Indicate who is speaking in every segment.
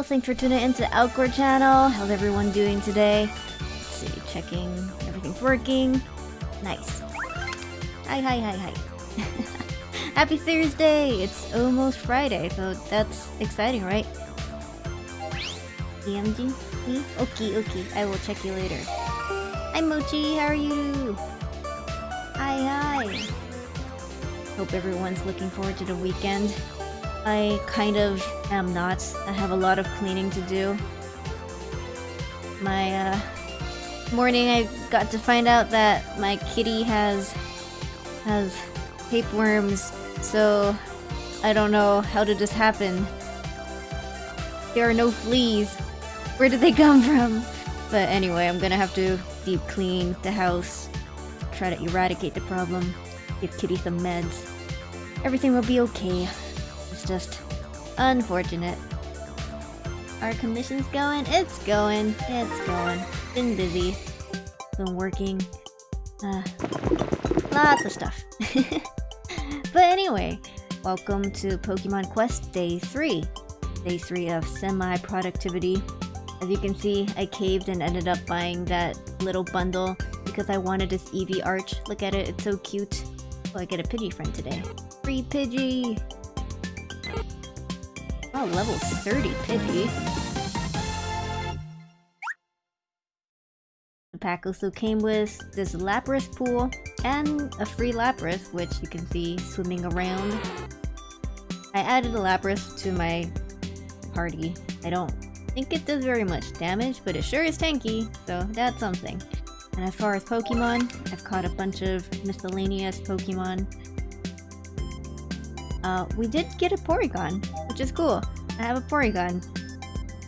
Speaker 1: thanks for tuning into AlcorChannel. How's everyone doing today? Let's see, checking everything's working. Nice. Hi. Happy Thursday! It's almost Friday, so that's exciting, right? EMG? Me? Okay, I will check you later. Hi Mochi, how are you? Hi. Hope everyone's looking forward to the weekend. I kind of am not. I have a lot of cleaning to do. My morning I got to find out that my kitty has tapeworms, so I don't know how did this happen. There are no fleas. Where did they come from? But anyway, I'm gonna have to deep clean the house, try to eradicate the problem, give kitty some meds. Everything will be okay. It's just unfortunate. Our commission's going? It's going. Been busy. Been working. Lots of stuff. But anyway, welcome to Pokemon Quest Day 3. Day 3 of semi-productivity. As you can see, I caved and ended up buying that little bundle because I wanted this Eevee Arch. Look at it, it's so cute. Oh, I get a Pidgey friend today. Free Pidgey! Oh, level 30 Pidgey. The pack also came with this Lapras pool and a free Lapras, which you can see swimming around. I added a Lapras to my party. I don't think it does very much damage, but it sure is tanky, so that's something. And as far as Pokemon, I've caught a bunch of miscellaneous Pokemon. We did get a Porygon, which is cool. I have a Porygon.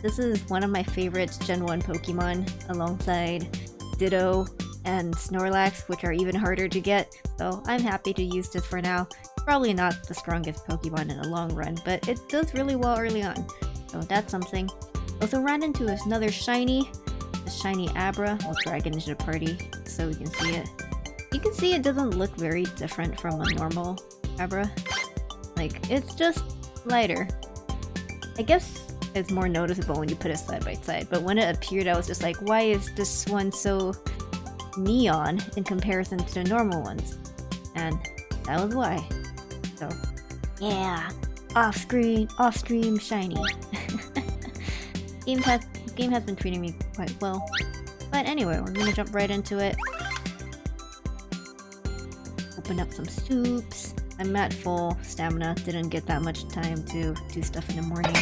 Speaker 1: This is one of my favorite Gen 1 Pokemon, alongside Ditto and Snorlax, which are even harder to get, so I'm happy to use this for now. Probably not the strongest Pokemon in the long run, but it does really well early on, so that's something. Also ran into another shiny, the shiny Abra. I'll drag it into the party so we can see it. You can see it doesn't look very different from a normal Abra. Like, it's just lighter. I guess it's more noticeable when you put it side by side, but when it appeared I was just like, why is this one so neon in comparison to the normal ones? And that was why. So, yeah, off-stream shiny. Game has been treating me quite well. But anyway, we're gonna jump right into it. Open up some soups. I'm at full stamina, didn't get that much time to do stuff in the morning.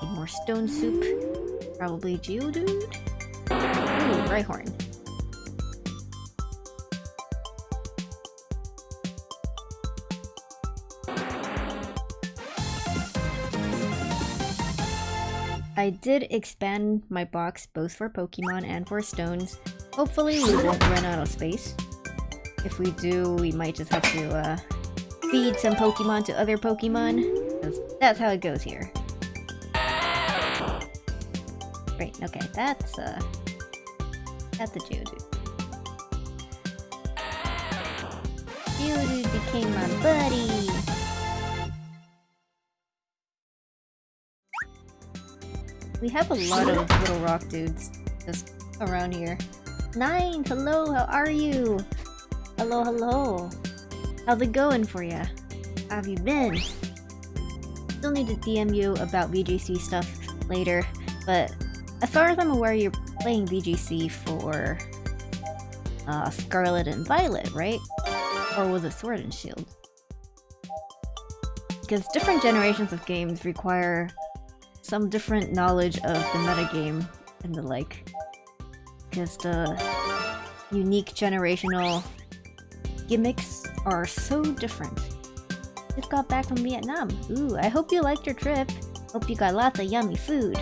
Speaker 1: Need more stone soup. Probably Geodude? Ooh, Rhyhorn. I did expand my box both for Pokemon and for stones. Hopefully we won't run out of space. If we do, we might just have to feed some Pokemon to other Pokemon, because that's how it goes here. Great, okay, that's a Geodude. Geodude became my buddy! We have a lot of little rock dudes just around here. Nine! Hello, how are you? Hello. How's it going for ya? How have you been? Still need to DM you about VGC stuff later, but as far as I'm aware, you're playing VGC for Scarlet and Violet, right? Or was it Sword and Shield? Because different generations of games require some different knowledge of the metagame and the like. Because the unique generational gimmicks are so different. Just got back from Vietnam. Ooh, I hope you liked your trip. Hope you got lots of yummy food.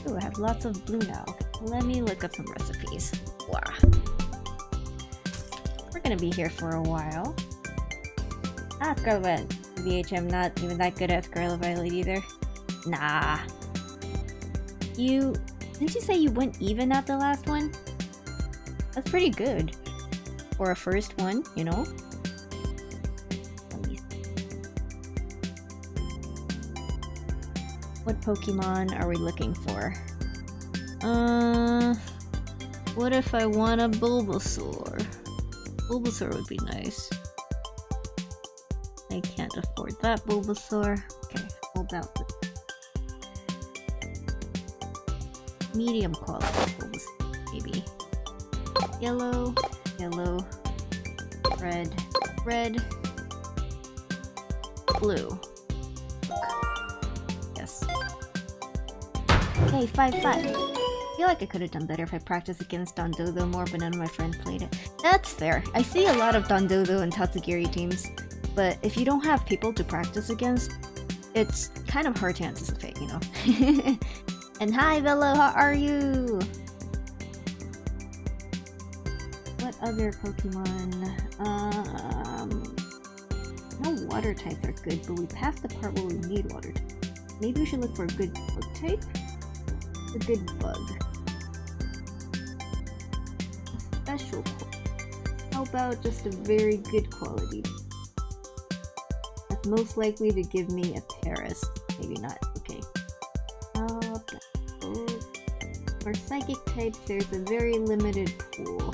Speaker 1: Ooh, I have lots of blue now. Let me look up some recipes. Wow. We're gonna be here for a while. Scarlet. VHM not even that good at Scarlet Violet either. Nah. Didn't you say you went even at the last one? That's pretty good. For a first one, you know? What Pokemon are we looking for? What if I want a Bulbasaur? Bulbasaur would be nice. I can't afford that Bulbasaur. Okay, hold out the medium quality Bulbasaur, maybe. Yellow, yellow, red, red, blue. Yes. Okay, 5-5. I feel like I could have done better if I practiced against Dondozo more, but none of my friends played it. That's fair. I see a lot of Dondozo and Tatsugiri teams, but if you don't have people to practice against, it's kind of hard to anticipate, you know? And hi, Velo, how are you? What other Pokemon? No water types are good, but we passed the part where we need water types. Maybe we should look for a good bug type? A good bug. Special quality. How about just a very good quality? That's most likely to give me a Paris. Maybe not. Okay. For psychic types, there's a very limited pool.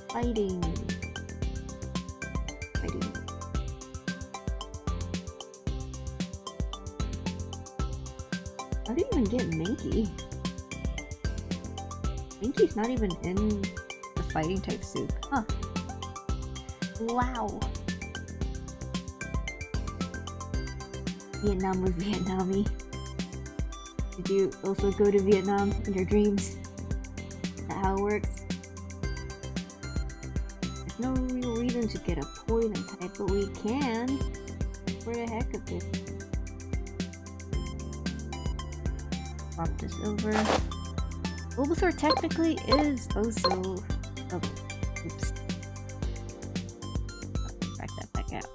Speaker 1: Fighting. How do you even get Minky? Minky's not even in the fighting type soup. Huh. Wow. Vietnam was Vietnamese. Did you also go to Vietnam in your dreams? Is that how it works? There's no real reason to get a poison type, but we can. For the heck of it. Swap this over. Bulbasaur technically is also... Oh, oops. Drag that back out.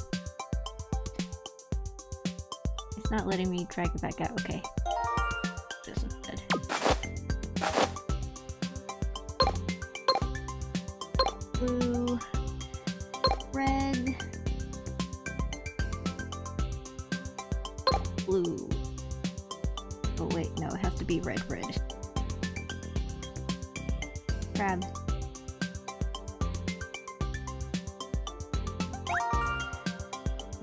Speaker 1: It's not letting me drag it back out, okay. This instead. Blue. Red. Blue. Oh wait, no, it has to be red, red. Crab.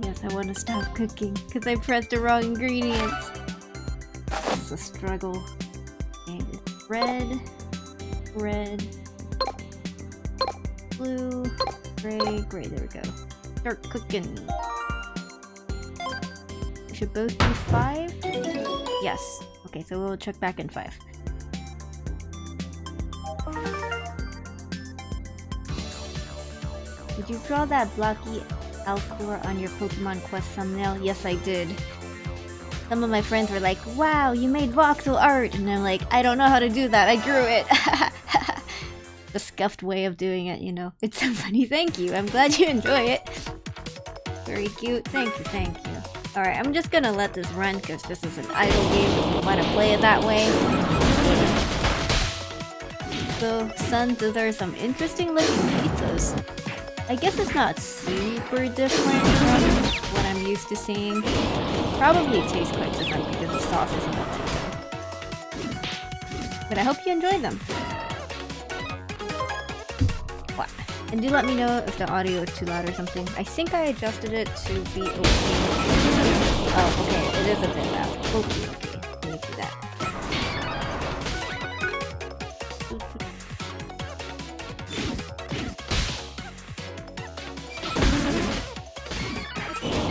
Speaker 1: Yes, I want to stop cooking because I pressed the wrong ingredients. This is a struggle. And it's red, red, blue, gray, gray. There we go. Start cooking. We should both do 5? Yes. Okay, so we'll check back in 5. Did you draw that blocky Alcor on your Pokemon Quest thumbnail? Yes, I did. Some of my friends were like, wow, you made voxel art! And I'm like, I don't know how to do that, I drew it! The scuffed way of doing it, you know. It's so funny, thank you. I'm glad you enjoy it. Very cute, thank you, thank you. Alright, I'm just gonna let this run because this is an idle game if you want to play it that way. So, son, those are some interesting looking pizzas. I guess it's not super different from what I'm used to seeing. Probably tastes quite different because the sauce isn't that good. But I hope you enjoy them. Wow. And do let me know if the audio is too loud or something. I think I adjusted it to be okay. Oh, okay, it is a bit loud. Okay, let me do that.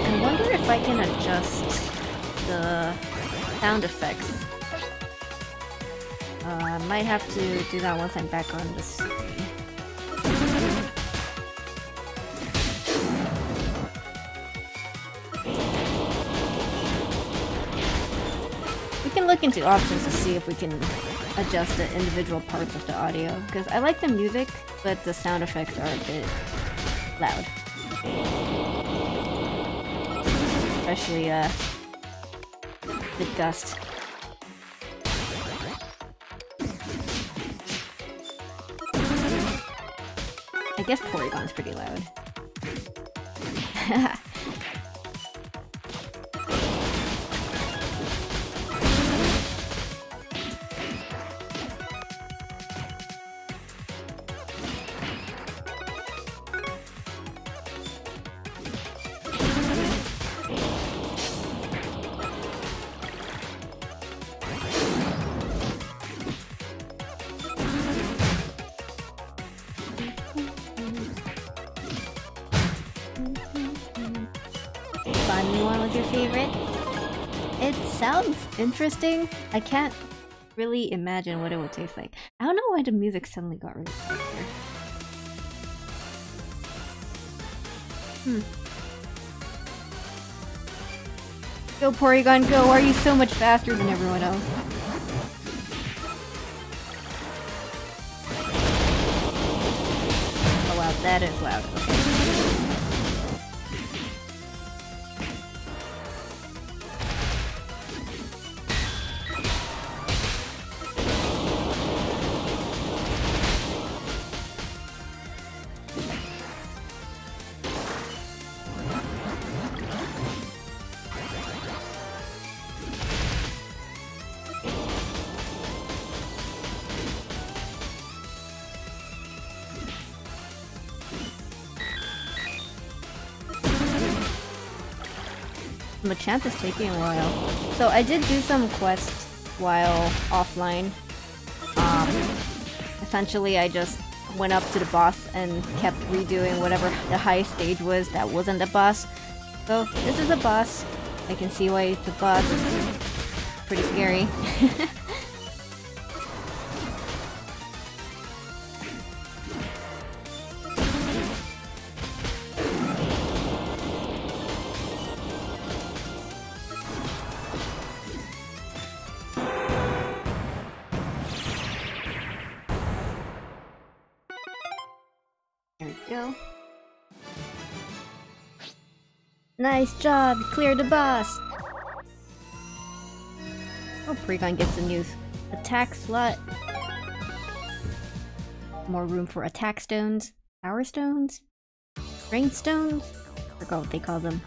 Speaker 1: I wonder if I can adjust the sound effects. I might have to do that once I'm back on the screen. We can look into options to see if we can adjust the individual parts of the audio, because I like the music, but the sound effects are a bit loud. Especially, the dust. I guess Porygon's pretty loud. friendly one was your favorite? It sounds interesting. I can't really imagine what it would taste like. I don't know why the music suddenly got really quiet here. Go Porygon, go! Why are you so much faster than everyone else? Oh wow, that is loud. Machamp is taking a while. So I did do some quests while offline. Essentially I just went up to the boss and kept redoing whatever the highest stage was that wasn't the boss. So this is a boss. I can see why it's a boss. It's pretty scary. Go. Nice job! You cleared the boss! Oh, Porygon gets a new attack slot. More room for attack stones. Power stones? Rain stones? I forgot what they call them.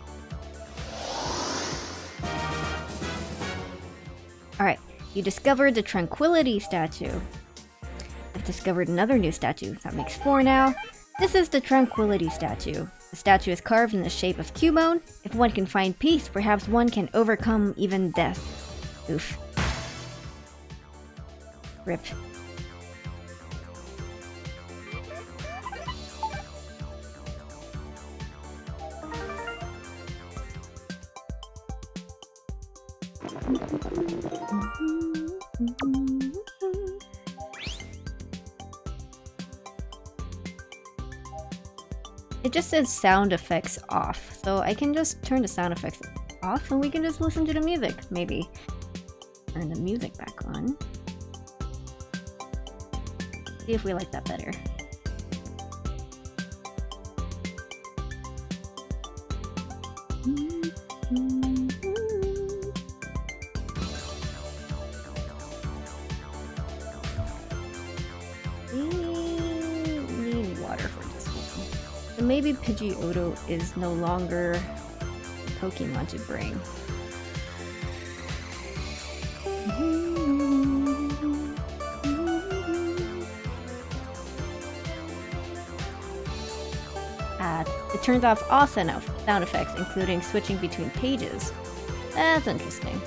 Speaker 1: Alright, you discovered the Tranquility statue. I've discovered another new statue. That makes 4 now. This is the Tranquility statue. The statue is carved in the shape of Cubone. If one can find peace, perhaps one can overcome even death. Oof. Rip. It just says sound effects off, so I can just turn the sound effects off and we can just listen to the music, maybe. Turn the music back on. See if we like that better. Maybe Pidgeotto is no longer a Pokemon to bring. It turns off all sound effects, including switching between pages. That's interesting.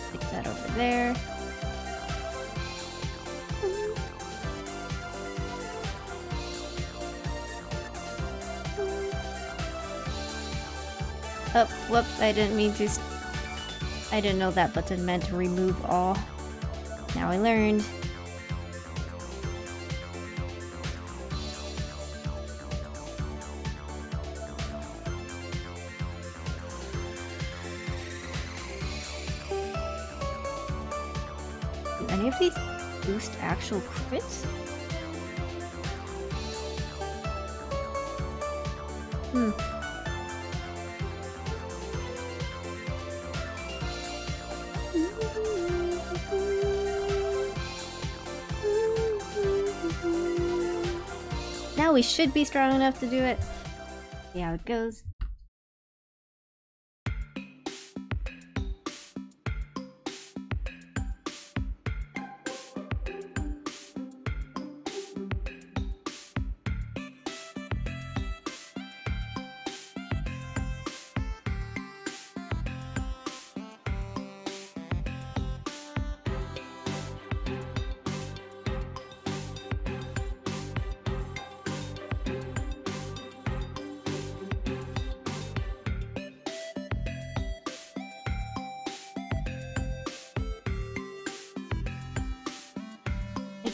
Speaker 1: Stick that over there. Oh, whoops, I didn't mean to... I didn't know that button meant to remove all. Now I learned. Do any of these boost actual crits? Now we should be strong enough to do it. See how it goes.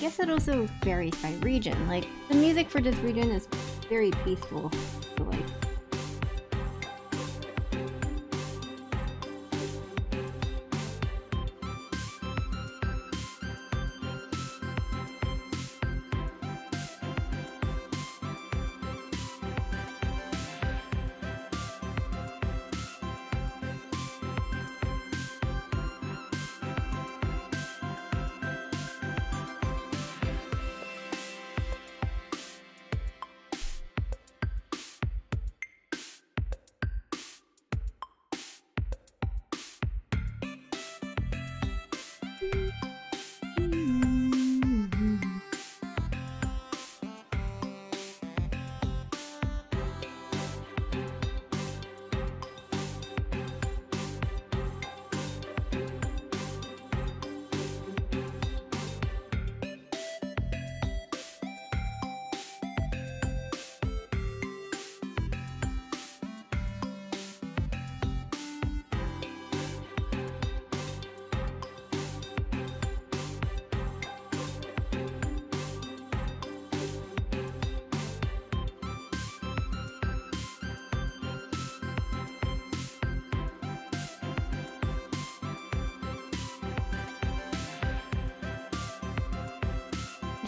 Speaker 1: guess it also varies by region. Like, the music for this region is very peaceful, so like...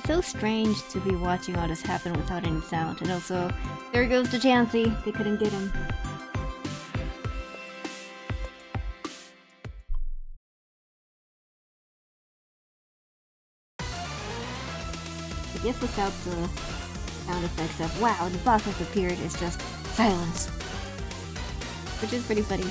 Speaker 1: so strange to be watching all this happen without any sound, and also, there goes the Chansey. They couldn't get him. I guess without the sound effects of "wow, the boss has appeared," it's just silence. Which is pretty funny.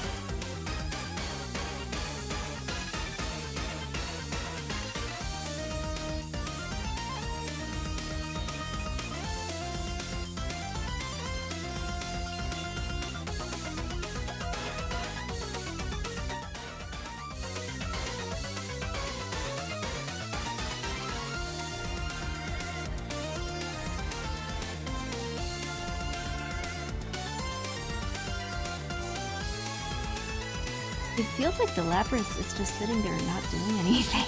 Speaker 1: It feels like the labyrinth is just sitting there not doing anything.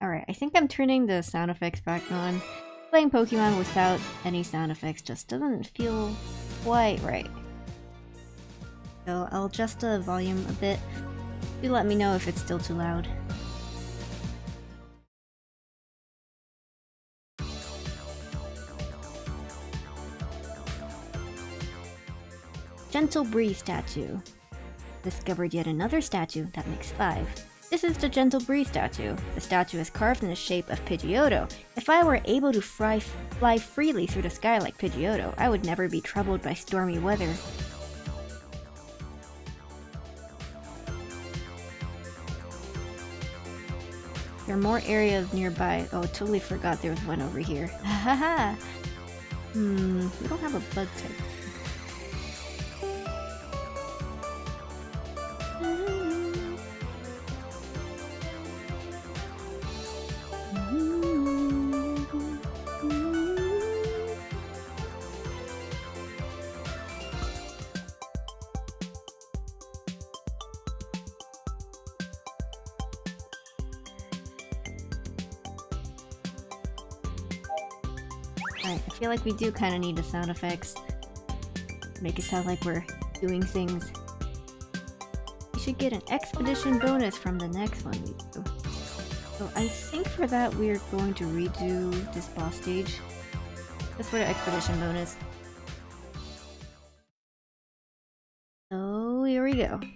Speaker 1: Alright, I think I'm turning the sound effects back on. Playing Pokemon without any sound effects just doesn't feel quite right. So I'll adjust the volume a bit. Do let me know if it's still too loud. Gentle Breeze statue. Discovered yet another statue that makes 5. This is the Gentle Breeze statue. The statue is carved in the shape of Pidgeotto. If I were able to fly freely through the sky like Pidgeotto, I would never be troubled by stormy weather. There are more areas nearby. Oh, totally forgot there was one over here. Haha! We don't have a bug type. Alright, I feel like we do kind of need the sound effects. Make it sound like we're doing things. We should get an expedition bonus from the next one we do. So I think for that we're going to redo this boss stage. Just for the expedition bonus. Ditto.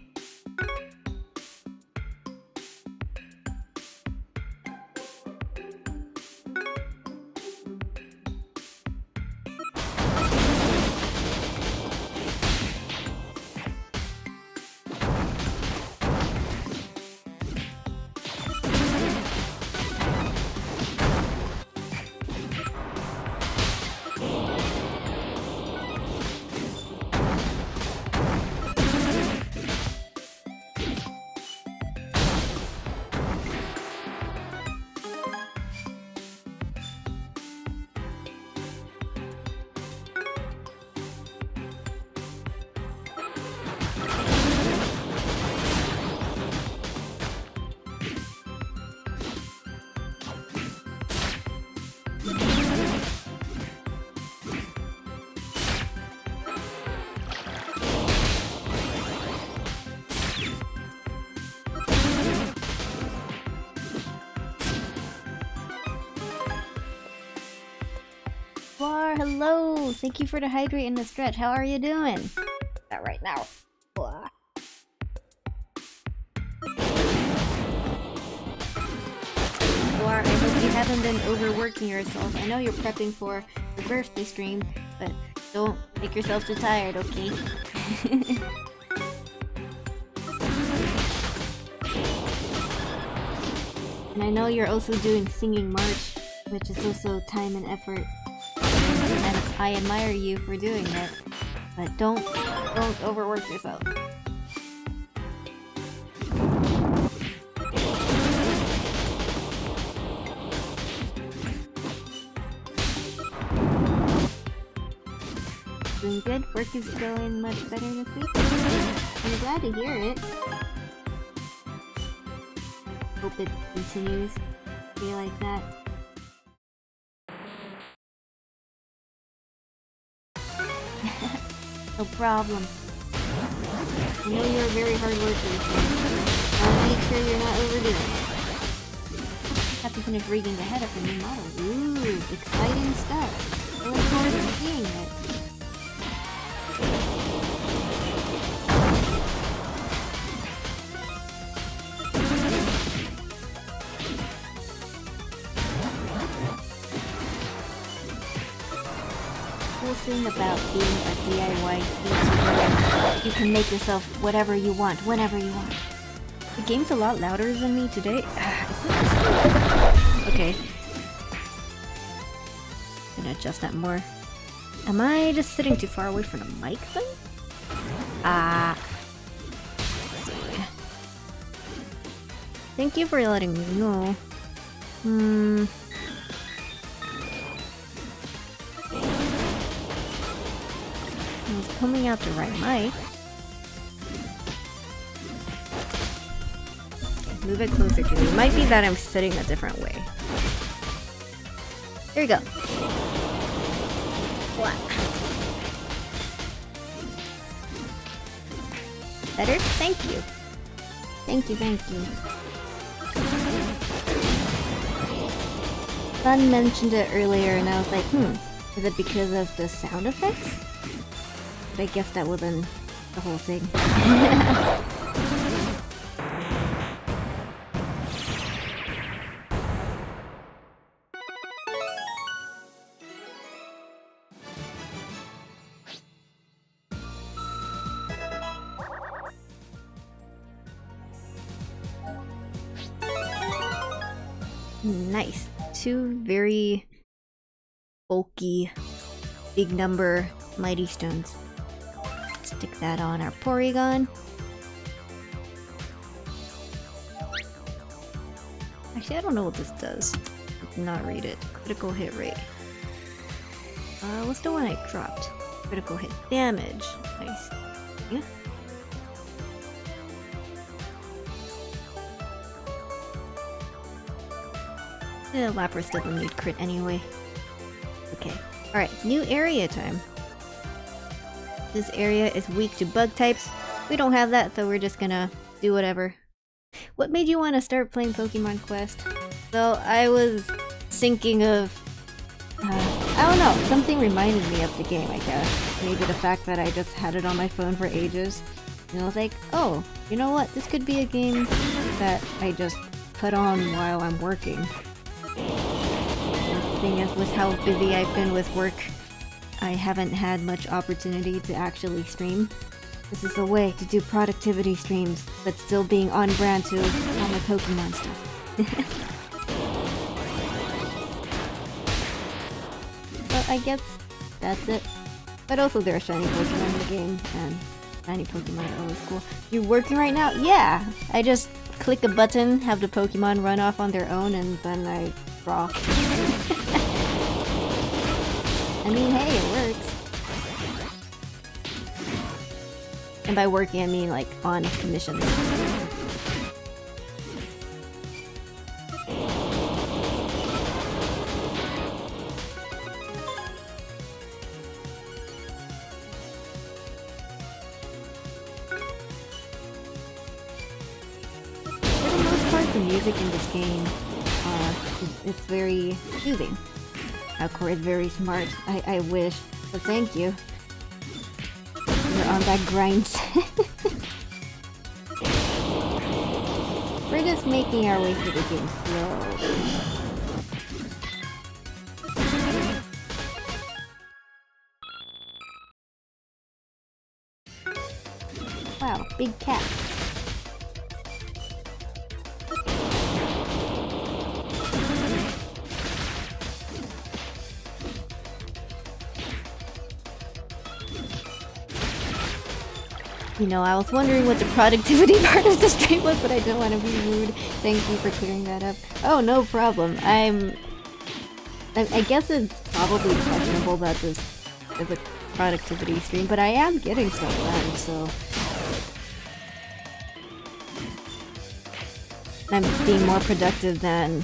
Speaker 1: Hello! Thank you for the hydrate and the stretch. How are you doing? Not right now. Blah. I hope you haven't been overworking yourself. I know you're prepping for your birthday stream, but don't make yourself too tired, okay? And I know you're also doing Singing March, which is also time and effort. And I admire you for doing it, but don't overwork yourself. Doing good. Work is going much better this week. I'm glad to hear it. Hope it continues to be like that. No problem. I know you're a very hard worker, so I'll make sure you're not overdoing it. Have to finish rigging the head of the new model. Ooh, exciting stuff. I look forward to seeing it. Thing about being a DIY YouTuber, you can make yourself whatever you want, whenever you want. The game's a lot louder than me today. Okay. Gonna adjust that more. Am I just sitting too far away from the mic then? Sorry. Thank you for letting me know. Coming out the right mic. Move it closer to me. It might be that I'm sitting a different way. Here we go. What? Better? Thank you. Thank you, thank you. Sun mentioned it earlier and I was like, is it because of the sound effects? But I guess that wasn't the whole thing. Nice. 2 very bulky, big number mighty stones. Stick that on our Porygon. Actually, I don't know what this does. I did not read it. Critical hit rate. What's the one I dropped? Critical hit damage. Nice. Yeah. Lapras doesn't need crit anyway. Okay. Alright, new area time. This area is weak to bug types. We don't have that, so we're just gonna do whatever. What made you want to start playing Pokemon Quest? So, I was thinking of... I don't know, something reminded me of the game, I guess. Maybe the fact that I just had it on my phone for ages. And I was like, oh, you know what? This could be a game that I just put on while I'm working. The thing is, with how busy I've been with work, I haven't had much opportunity to actually stream. This is a way to do productivity streams, but still being on brand to all my Pokemon stuff. But I guess that's it. But also there are shiny Pokemon in the game, and shiny Pokemon are always cool. You're working right now? Yeah! I just click a button, have the Pokemon run off on their own, and then I draw. I mean, hey, it works. And by working, I mean like on missions. The music in this game, it's very soothing. Alcor is very smart. I wish, but thank you. You're on that grind. We're just making our way through the game slowly. Wow, big cat. You know, I was wondering what the productivity part of the stream was, but I don't want to be rude. Thank you for clearing that up. Oh, no problem. I guess it's probably questionable that this is a productivity stream, but I am getting stuff done, so... I'm being more productive than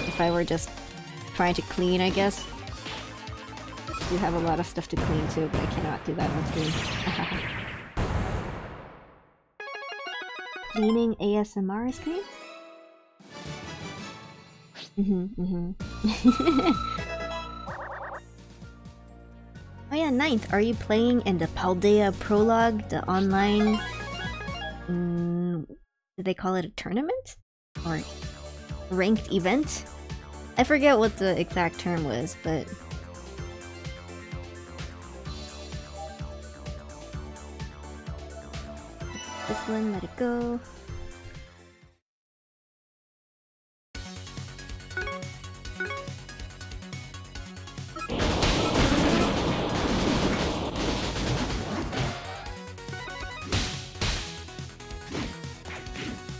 Speaker 1: if I were just trying to clean, I guess. I do have a lot of stuff to clean too, but I cannot do that on stream. Cleaning ASMR stream? Oh yeah, 9th. Are you playing in the Paldea Prologue, the online... do they call it a tournament? Or ranked event? I forget what the exact term was, but... this one, let it go.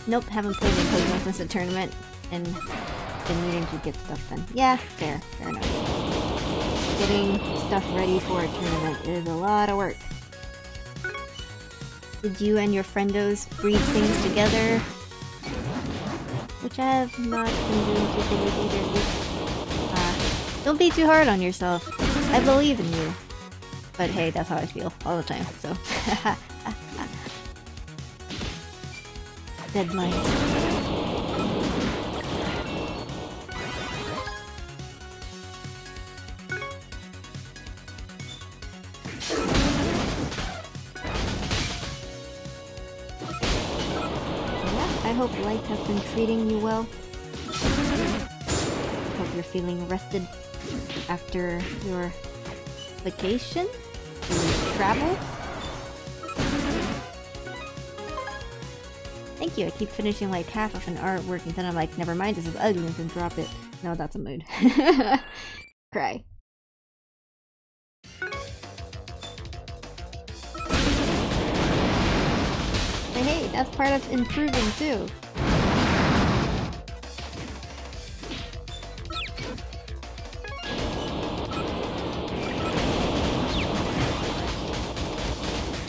Speaker 1: Nope, haven't played in Pokemon since the tournament, and been needing to get stuff done. Yeah, fair enough. Getting stuff ready for a tournament is a lot of work. Did you and your friendos breed things together? Which I have not been doing too good with either. Don't be too hard on yourself. I believe in you. But hey, that's how I feel all the time, so... Deadlines. I hope life has been treating you well. Hope you're feeling rested after your vacation? Your travel? Thank you, I keep finishing like half of an artwork and then I'm like, never mind, this is ugly, and then drop it. No, that's a mood. Cry. But hey, that's part of improving too.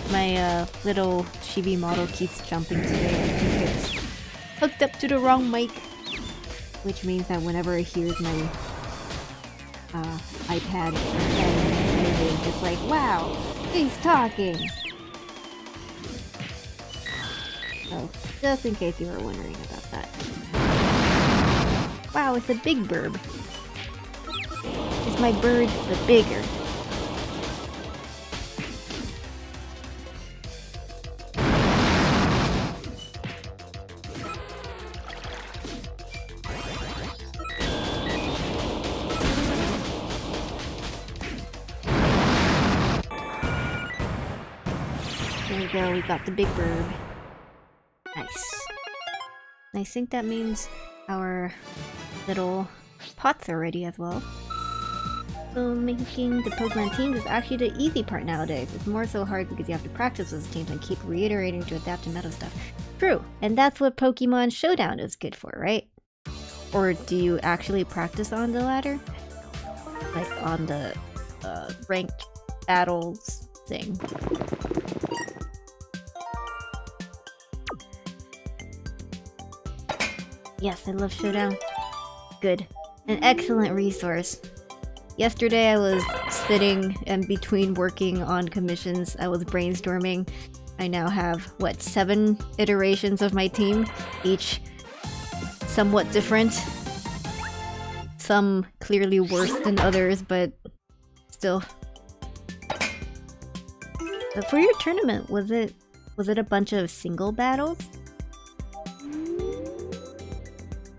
Speaker 1: My little chibi model keeps jumping today. I think it's hooked up to the wrong mic, which means that whenever it hears my iPad moving, it's like, wow, he's talking! So, just in case you were wondering about that. Wow, it's a big burb. Is my bird the bigger? we go, we got the big bird. Nice. And I think that means our little pots are ready as well. So making the Pokemon teams is actually the easy part nowadays. It's more so hard because you have to practice with teams and keep reiterating to adapt to meta stuff. True, and that's what Pokemon Showdown is good for, right? Or do you actually practice on the ladder? Like on the ranked battles thing. Yes, I love Showdown. Good. An excellent resource. Yesterday I was sitting and between working on commissions, I was brainstorming. I now have, what, 7 iterations of my team, each somewhat different. Some clearly worse than others, but still. But for your tournament, was it a bunch of single battles?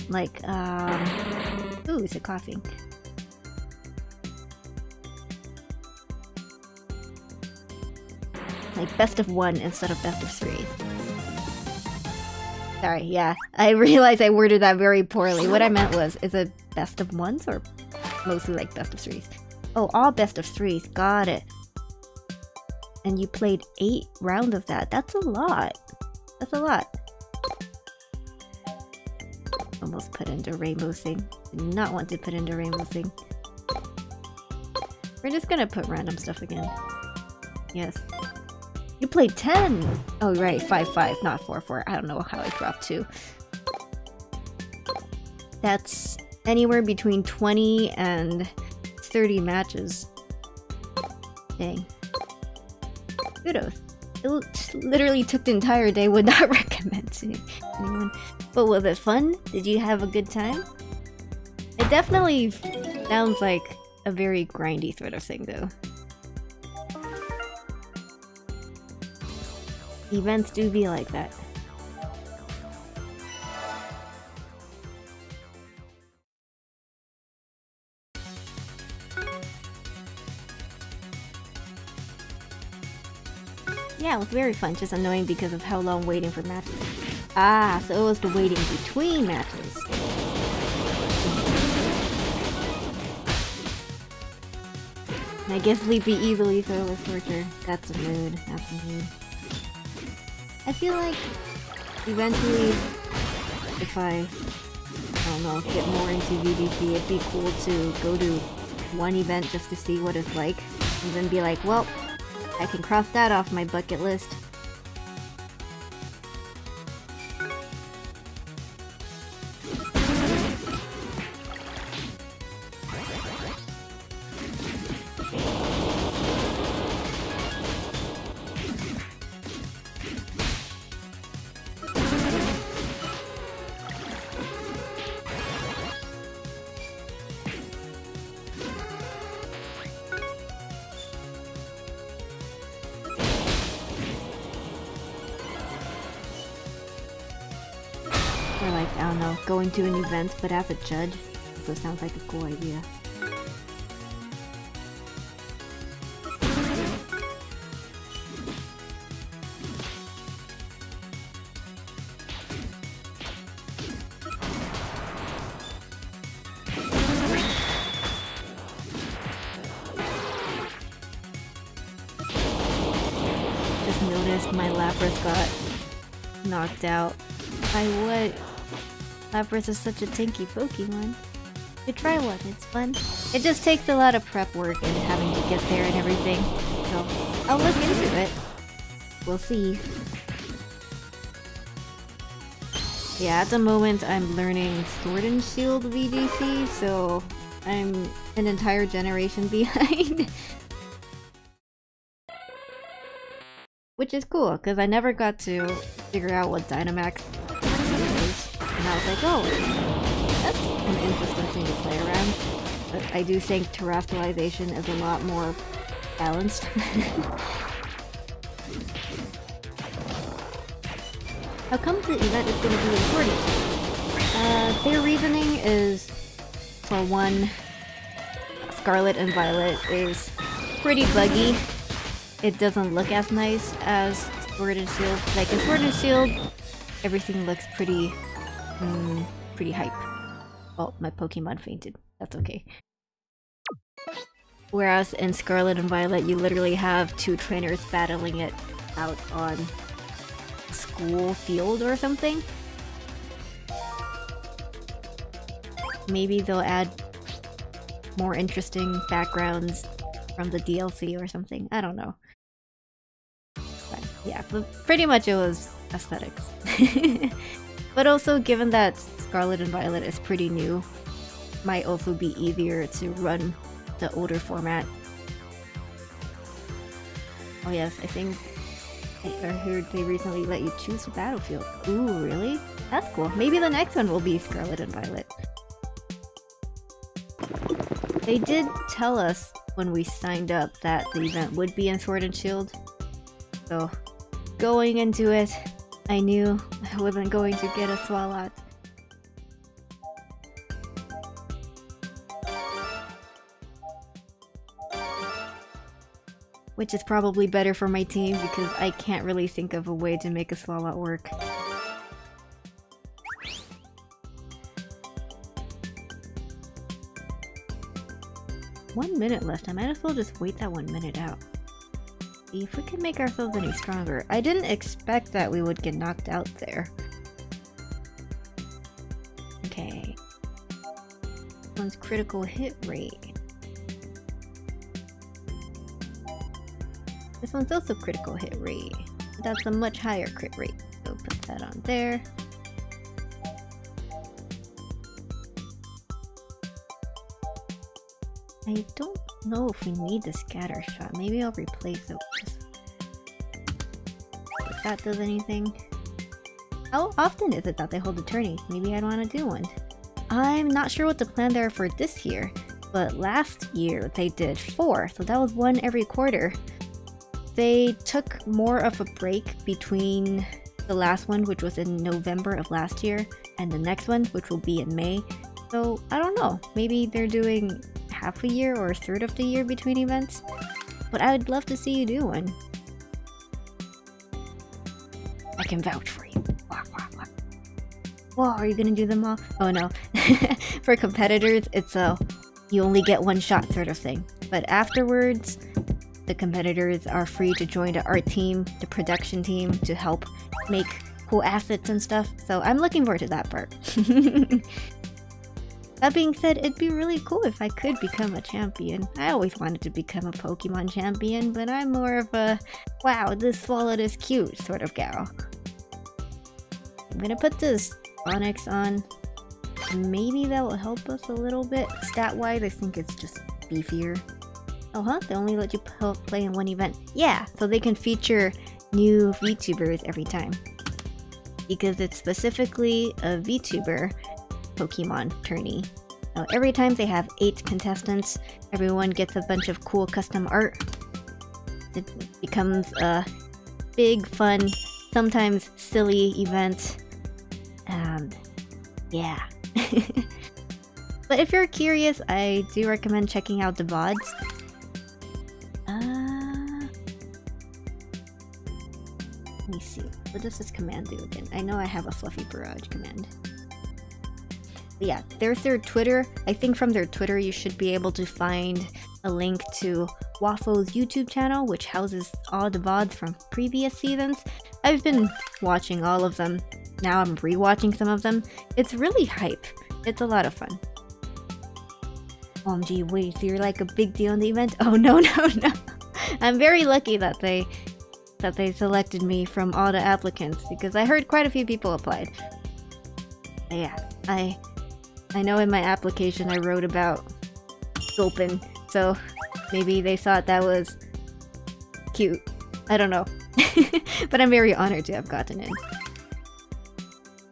Speaker 1: Like, ooh, is it coughing? Like best of 1 instead of best of 3. Sorry, yeah. I realized I worded that very poorly. What I meant was, is it best of 1s or mostly like best of 3s? Oh, all best of 3s. Got it. And you played 8 rounds of that. That's a lot. That's a lot. Almost put into Rainbow Thing. Did not want to put into Rainbow Thing. We're just gonna put random stuff again. Yes. You played 10! Oh right, 5-5, not 4-4. I don't know how I dropped 2. That's anywhere between 20 and 30 matches. Dang. Kudos. It literally took the entire day, would not recommend to anyone. But was it fun? Did you have a good time? It definitely sounds like a very grindy sort of thing though. Events do be like that. Yeah, it was very fun, just annoying because of how long waiting for matches. Ah, so it was the waiting between matches. And I guess sleepy easily, so it was torture. That's a mood, that's a mood. I feel like eventually, if I don't know, get more into VGC, it'd be cool to go to one event just to see what it's like, and then be like, well, I can cross that off my bucket list. Or like, I don't know, going to an event but as a judge. So it sounds like a cool idea. Just noticed my Lapras got knocked out. By what? Lapras is such a tanky Pokemon. You try one, it's fun. It just takes a lot of prep work and having to get there and everything. So, I'll look into it. We'll see. Yeah, at the moment I'm learning Sword and Shield VGC, so I'm an entire generation behind. Which is cool, because I never got to figure out what Dynamax is. And I was like, oh, that's an interesting thing to play around. But I do think terrestrialization is a lot more balanced. How come the event is going to be important? Their reasoning is, for one, Scarlet and Violet is pretty buggy. It doesn't look as nice as Sword and Shield. Like in Sword and Shield, everything looks pretty, pretty hype. Oh, my Pokemon fainted. That's okay. Whereas in Scarlet and Violet, you literally have two trainers battling it out on a school field or something. Maybe they'll add more interesting backgrounds from the DLC or something. I don't know. But yeah, but pretty much it was aesthetics. But also, given that Scarlet and Violet is pretty new, might also be easier to run the older format. Oh yes, I think I heard they recently let you choose a battlefield. Ooh, really? That's cool. Maybe the next one will be Scarlet and Violet. They did tell us when we signed up that the event would be in Sword and Shield. So, going into it, I knew I wasn't going to get a Swalot. Which is probably better for my team because I can't really think of a way to make a Swalot work. One minute left. I might as well just wait that 1 minute out. See if we can make ourselves any stronger. I didn't expect that we would get knocked out there. Okay. This one's critical hit rate. This one's also critical hit rate. That's a much higher crit rate. So put that on there. I don't know if we need the scatter shot. Maybe I'll replace it with... if that does anything. How often is it that they hold a tourney? Maybe I'd want to do one. I'm not sure what the plan there for this year, but last year they did 4, so that was 1 every quarter. They took more of a break between the last one, which was in November of last year, and the next one, which will be in May. So, I don't know. Maybe they're doing half a year or a third of the year between events. But I would love to see you do one. I can vouch for you. Wah, wah, wah. Whoa, are you gonna do them all? Oh no. For competitors, it's a you only get 1 shot sort of thing. But afterwards, the competitors are free to join the art team, the production team, to help make cool assets and stuff. So I'm looking forward to that part. That being said, it'd be really cool if I could become a champion. I always wanted to become a Pokemon champion, but I'm more of a, wow, this Swalot is cute sort of gal. I'm gonna put this Onyx on. Maybe that will help us a little bit. Stat-wise, I think it's just beefier. Oh huh, they only let you play in 1 event. Yeah, so they can feature new VTubers every time. Because it's specifically a VTuber Pokemon tourney. So every time they have 8 contestants, everyone gets a bunch of cool custom art. It becomes a big, fun, sometimes silly event. Yeah. But if you're curious, I do recommend checking out the VODs. Let me see. What does this command do again? I know I have a Fluffy Barrage command. But yeah, there's their Twitter. I think from their Twitter you should be able to find a link to Waffle's YouTube channel, which houses all the VODs from previous seasons. I've been watching all of them. Now I'm rewatching some of them. It's really hype. It's a lot of fun. OMG, wait, so you're like a big deal in the event? Oh no, no, no. I'm very lucky that they selected me from all the applicants, because I heard quite a few people applied. Yeah, I know in my application I wrote about Sculpin, so maybe they thought that was cute. I don't know. But I'm very honored to have gotten in.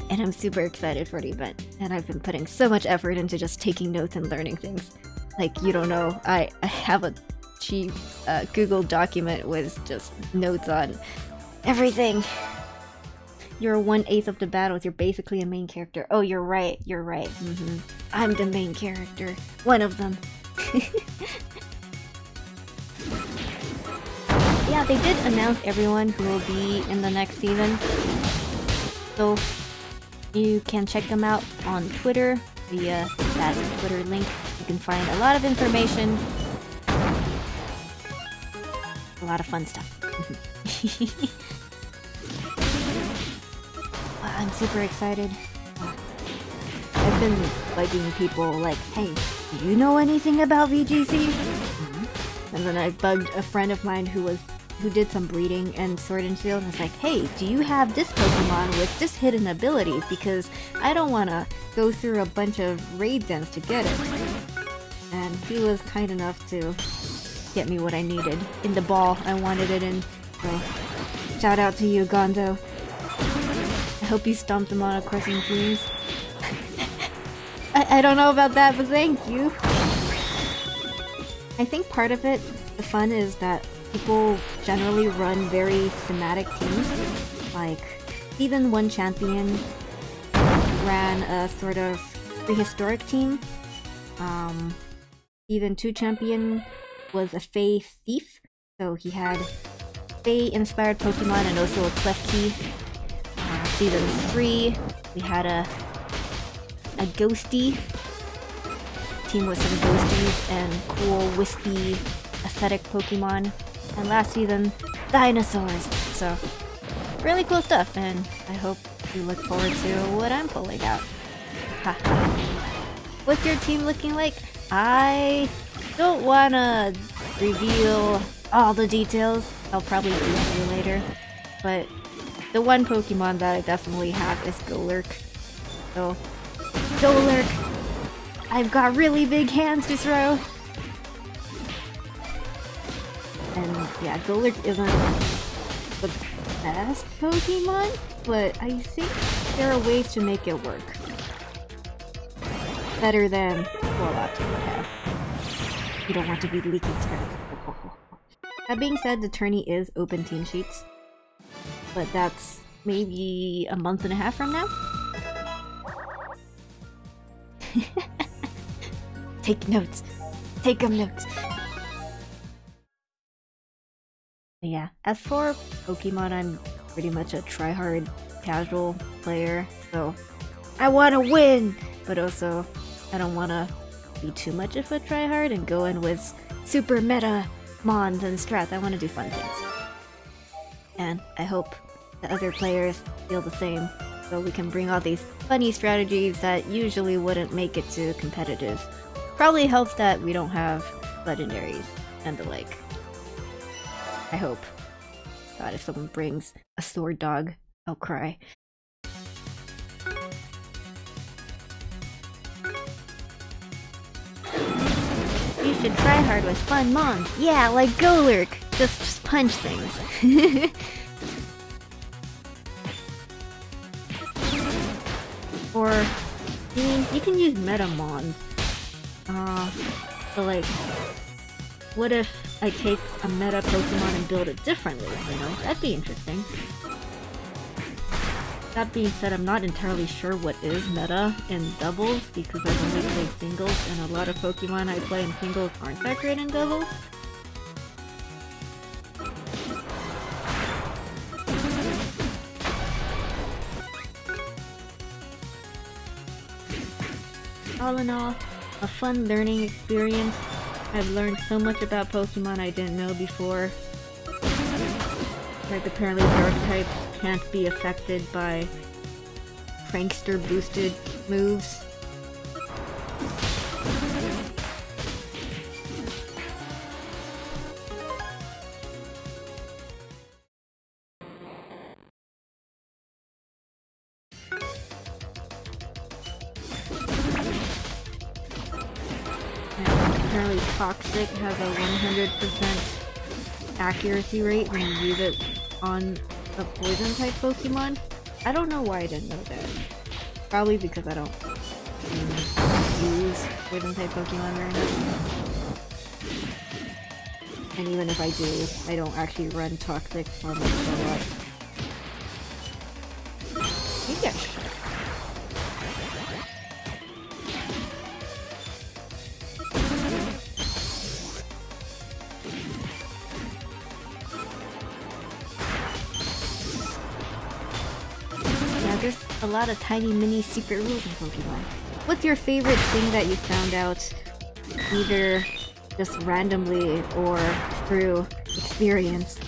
Speaker 1: And I'm super excited for the event. And I've been putting so much effort into just taking notes and learning things. Like, you don't know, I have a cheap Google document with just notes on everything. You're 1/8 of the battles, you're basically a main character. Oh, you're right, you're right. I'm the main character. One of them. yeah, they did announce everyone who will be in the next season. So you can check them out on Twitter via that Twitter link. You can find a lot of information. A lot of fun stuff. I'm super excited. I've been bugging people like, hey, do you know anything about VGC? And then I bugged a friend of mine who did some breeding in Sword and Shield and was like, hey, do you have this Pokemon with this hidden ability? Because I don't want to go through a bunch of raid dens to get it. And he was kind enough to get me what I needed in the ball I wanted it in. So, shout out to you, Gondo. I hope you stomped him on a crescent dreams. I don't know about that, but thank you. I think part of it, the fun is that people generally run very thematic teams. Like, Season 1 champion ran a sort of prehistoric team. Season 2 champion was a Fey thief, so he had Fey-inspired Pokemon and also a Klefki. Season 3, we had a ghosty team with some ghosties and cool, wispy, aesthetic Pokemon. And last season, dinosaurs! So, really cool stuff, and I hope you look forward to what I'm pulling out. Haha. What's your team looking like? I don't wanna reveal all the details. I'll probably do it later. But the one Pokemon that I definitely have is Golurk. So, Golurk! I've got really big hands to throw! And yeah, Golurk isn't the best Pokemon, but I think there are ways to make it work. Better than Warlock would have. You don't want to be leaking secrets. That being said, the tourney is open team sheets. But that's maybe a month and a half from now? Take notes. Take 'em notes. But yeah, as for Pokemon, I'm pretty much a try-hard casual player, so I wanna win! But also, I don't wanna be too much of a try-hard and go in with super meta mons and strats. I wanna do fun things. And I hope the other players feel the same, so we can bring all these funny strategies that usually wouldn't make it to competitive. Probably helps that we don't have legendaries and the like. I hope. God, if someone brings a sword dog, I'll cry. You should try hard with fun mons. Yeah, like Golurk! Just punch things. Or, I mean, you can use Metamon. So like, what if I take a meta Pokemon and build it differently, you know? That'd be interesting. That being said, I'm not entirely sure what is meta in doubles, because I've only played singles, and a lot of Pokemon I play in singles aren't that great in doubles. All in all, a fun learning experience. I've learned so much about Pokemon I didn't know before. Like apparently dark types can't be affected by prankster boosted moves. Apparently Toxic has a 100% accuracy rate when you use it on a poison type Pokemon. I don't know why I didn't know that. Probably because I don't use poison type Pokemon very much. And even if I do, I don't actually run Toxic for much a lot. Maybe I should. a lot of tiny mini secret rules in Pokemon. What's your favorite thing that you found out either just randomly or through experience?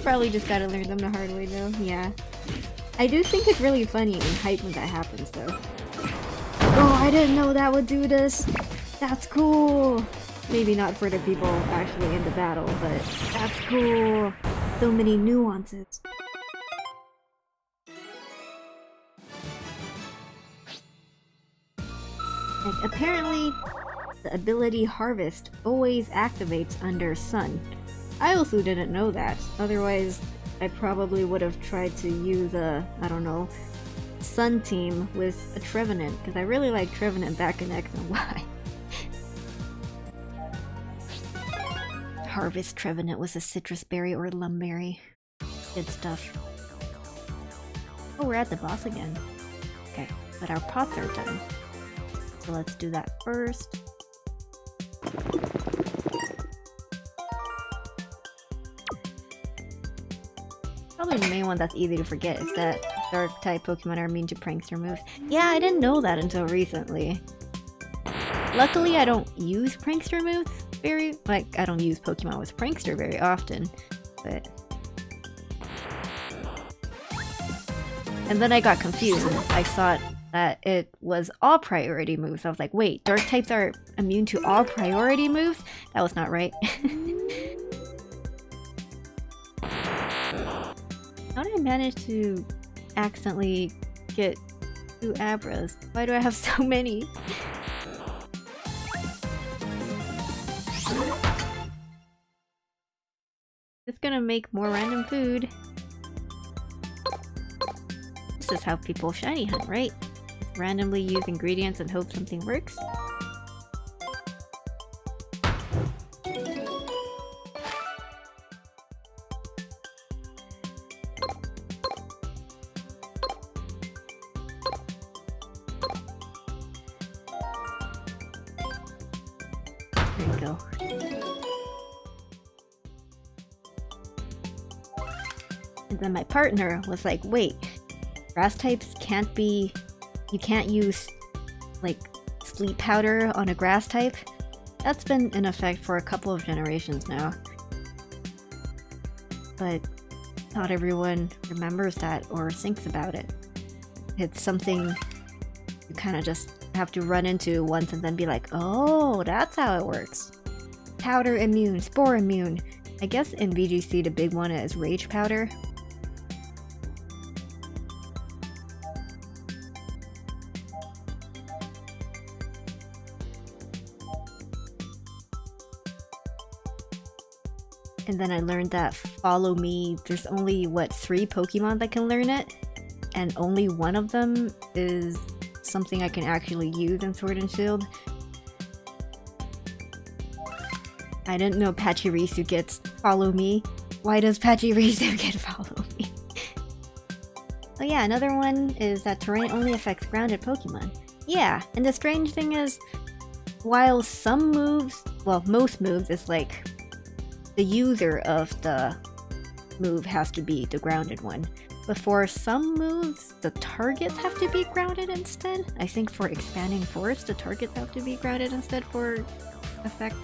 Speaker 1: Probably just gotta learn them the hard way though, yeah. I do think it's really funny and hype when that happens though. Oh, I didn't know that would do this! That's cool! Maybe not for the people actually in the battle, but that's cool! So many nuances. Like, apparently, the ability Harvest always activates under Sun. I also didn't know that, otherwise I probably would have tried to use a, I don't know, Sun team with a Trevenant, because I really like Trevenant back in X and Y. Harvest Trevenant was a citrus berry or lumberry. Good stuff. Oh, we're at the boss again. Okay, but our pots are done. So let's do that first. Probably the main one that's easy to forget is that dark type Pokemon are immune to prankster moves. Yeah, I didn't know that until recently. Luckily, I don't use prankster moves very, like, I don't use Pokemon with prankster very often, but... And then I got confused and I thought that it was all priority moves. I was like, wait, dark types are immune to all priority moves? That was not right. How did I manage to accidentally get 2 Abras? Why do I have so many? Just gonna make more random food. This is how people shiny hunt, right? Just randomly use ingredients and hope something works. There you go. And then my partner was like, wait, grass types can't be... You can't use, like, sleep powder on a grass type? That's been in effect for a couple of generations now. But not everyone remembers that or thinks about it. It's something you kind of just have to run into once and then be like, oh, that's how it works. Powder immune, spore immune. I guess in VGC the big one is rage powder. And then I learned that Follow Me, there's only, what, 3 Pokemon that can learn it? And only one of them is something I can actually use in Sword and Shield. I didn't know Pachirisu gets Follow Me. Why does Pachirisu get Follow Me? Oh yeah, another one is that terrain only affects grounded Pokemon. Yeah, and the strange thing is, while some moves, well, most moves is like the user of the move has to be the grounded one. But for some moves, the targets have to be grounded instead. I think for Expanding Force, the targets have to be grounded instead for effect.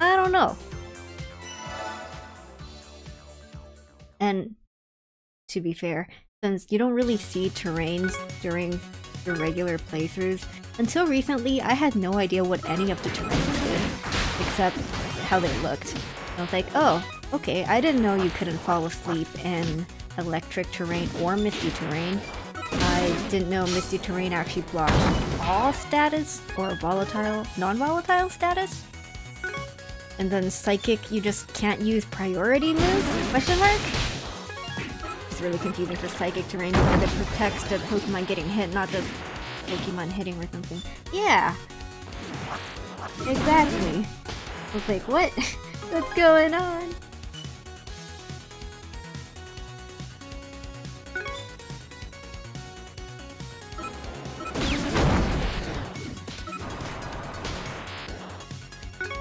Speaker 1: I don't know. And to be fair, since you don't really see terrains during your regular playthroughs, until recently I had no idea what any of the terrains did, except how they looked. I was like, oh, okay, I didn't know you couldn't fall asleep in electric terrain or misty terrain. I didn't know misty terrain actually blocked all status or volatile, non-volatile status. And then psychic, you just can't use priority moves? Question mark? It's really confusing for psychic terrain because it protects the Pokemon getting hit, not just Pokemon hitting or something. Yeah! Exactly. I was like, what? What's going on?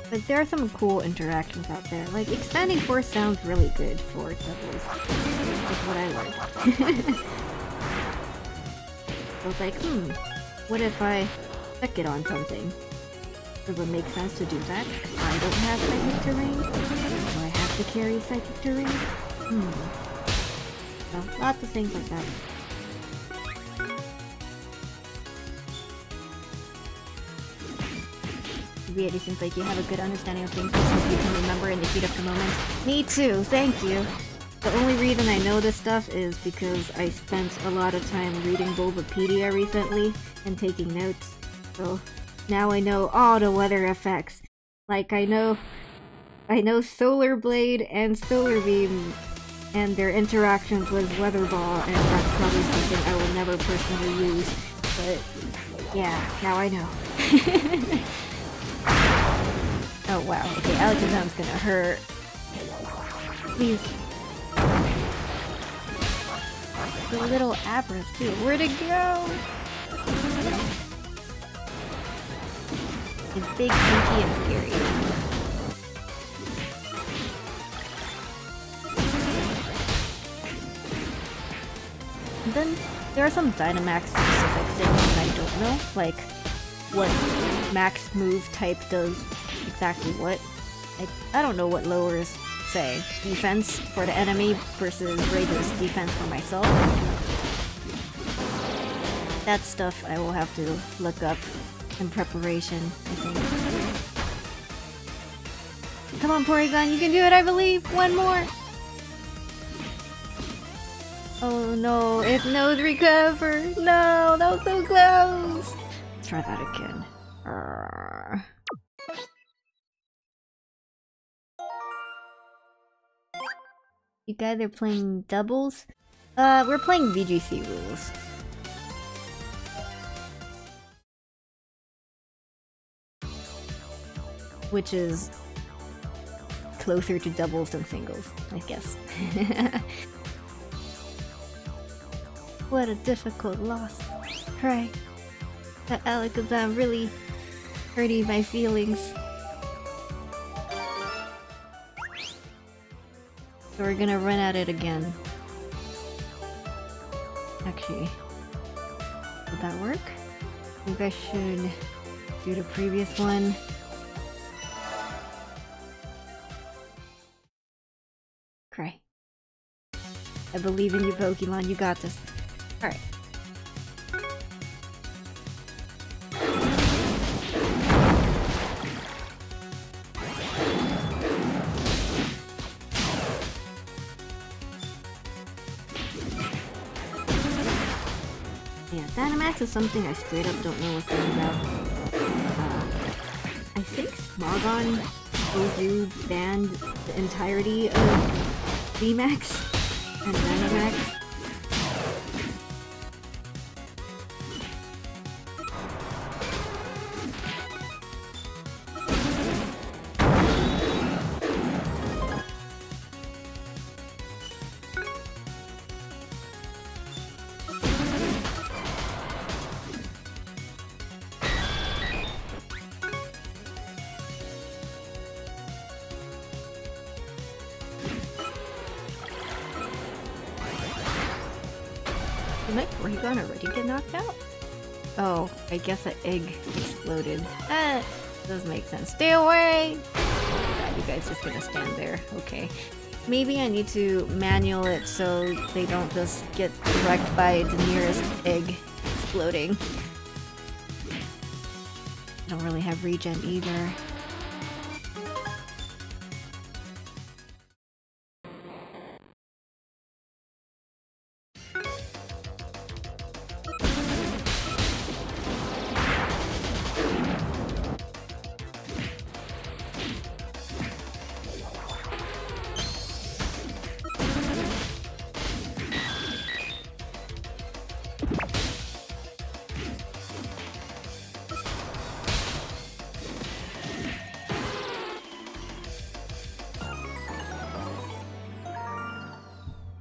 Speaker 1: But there are some cool interactions out there. Like, Expanding Force sounds really good for doubles. That's what I learned. I was like, what if I check it on something? Does it make sense to do that? I don't have psychic terrain? Do I have to carry psychic terrain? So, lots of things like that. Really seems like you have a good understanding of things because you can remember in the heat of the moment. Me too, thank you! The only reason I know this stuff is because I spent a lot of time reading Bulbapedia recently and taking notes. So now I know all the weather effects. Like I know Solar Blade and Solar Beam and their interactions with Weather Ball, and that's probably something I will never personally use. But yeah, now I know. Oh wow, okay, Alakazam's gonna hurt. Please. The little Abras too. Where'd it go? It's big, kinky, and scary. And then there are some Dynamax specific things that I don't know, like what max move type does exactly what. I don't know what lowers, say, defense for the enemy versus raises defense for myself. That stuff I will have to look up in preparation, I think. Come on, Porygon, you can do it, I believe! One more! Oh no, it knows recover! No, that was so close! Let's try that again. You guys are playing doubles? We're playing VGC rules. Which is closer to doubles than singles, I guess. What a difficult loss. Right. That Alakazam really hurting my feelings. So we're gonna run at it again. Actually, would that work? I think I should do the previous one. Cry. I believe in you, Pokemon. You got this. Alright. Yeah, Dynamax is something I straight up don't know what's going about. I think Smogon OU banned the entirety of VMAX and Dynamax. Did my Porygon already get knocked out? Oh, I guess an egg exploded. That does make sense. Stay away! God, you guys just gonna stand there. Okay. Maybe I need to manual it so they don't just get wrecked by the nearest egg exploding. I don't really have regen either.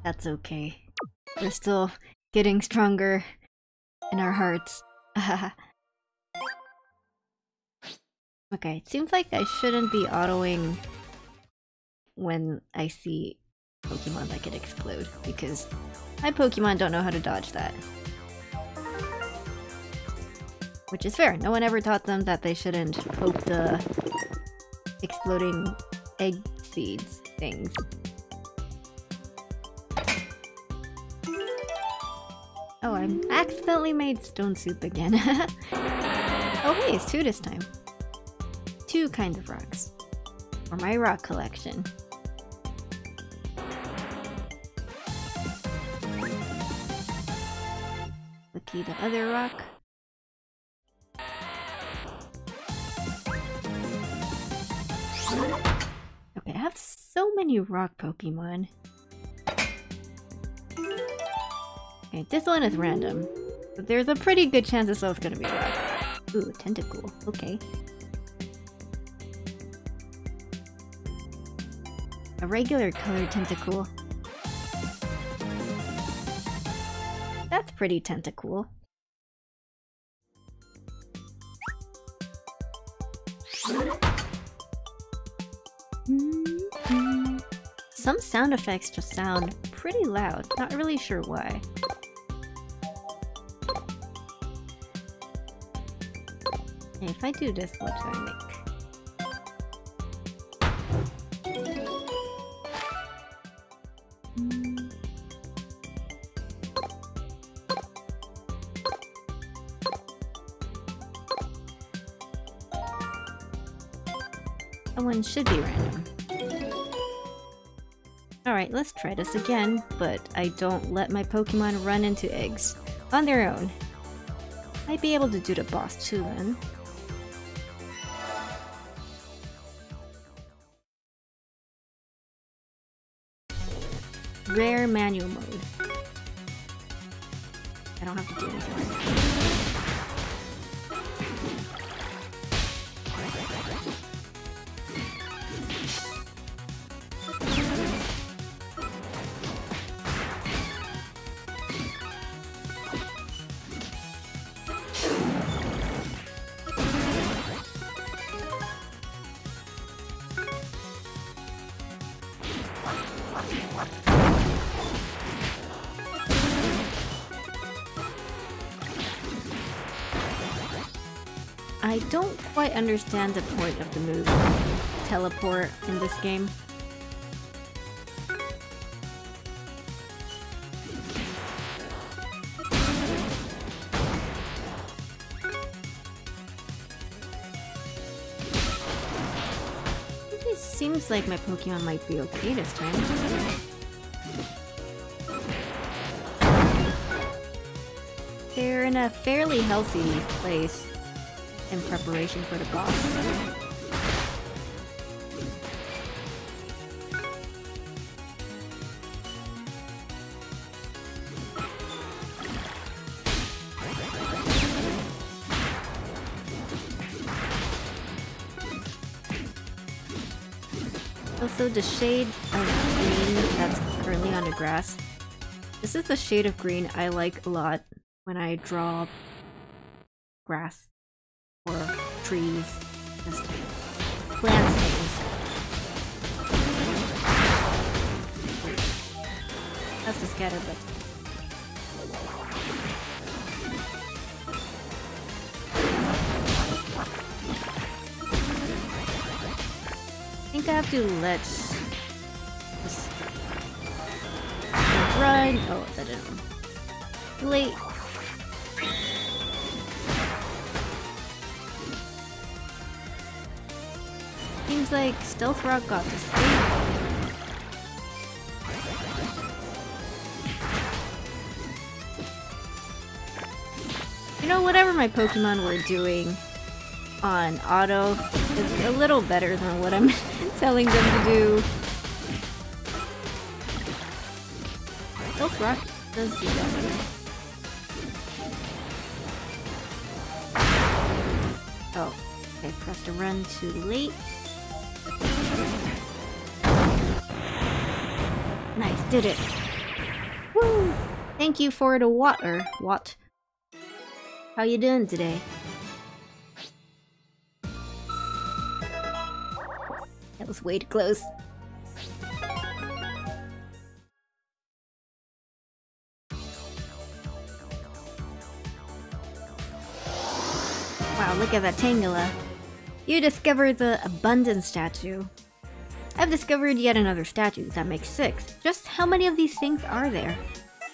Speaker 1: That's okay. We're still getting stronger in our hearts. Okay, it seems like I shouldn't be autoing when I see Pokemon that can explode, because my Pokemon don't know how to dodge that. Which is fair. No one ever taught them that they shouldn't poke the exploding egg seeds things. Oh, I accidentally made stone soup again. Oh hey, it's 2 this time. 2 kinds of rocks. For my rock collection. Looky the other rock. Okay, I have so many rock Pokemon. Okay, this one is random. But there's a pretty good chance this one's gonna be rock. Ooh, tentacle. Okay. A regular colored tentacle. That's pretty tentacle. Some sound effects just sound pretty loud. Not really sure why. Okay, if I do this, what do I make? That one should be random. Alright, let's try this again, but I don't let my Pokemon run into eggs on their own. Might be able to do the boss too then. Rare manual mode. I don't have to do anything. I don't quite understand the point of the move teleport in this game. It seems like my Pokemon might be okay this time. They're in a fairly healthy place in preparation for the boss. Also, the shade of green that's currently on the grass. This is the shade of green I like a lot when I draw grass. Or trees, just plant things. That's the scatter, but I think I have to let this run. Oh, that didn't. Late. Seems like Stealth Rock got the stage. You know, whatever my Pokemon were doing on auto is a little better than what I'm telling them to do. Stealth Rock does do that. Oh, I pressed a run too late. Nice, did it. Woo! Thank you for the water. What? How you doing today? That was way too close. Wow, look at that Tangela. You discovered the Abundance statue. I've discovered yet another statue. That makes 6. Just how many of these things are there?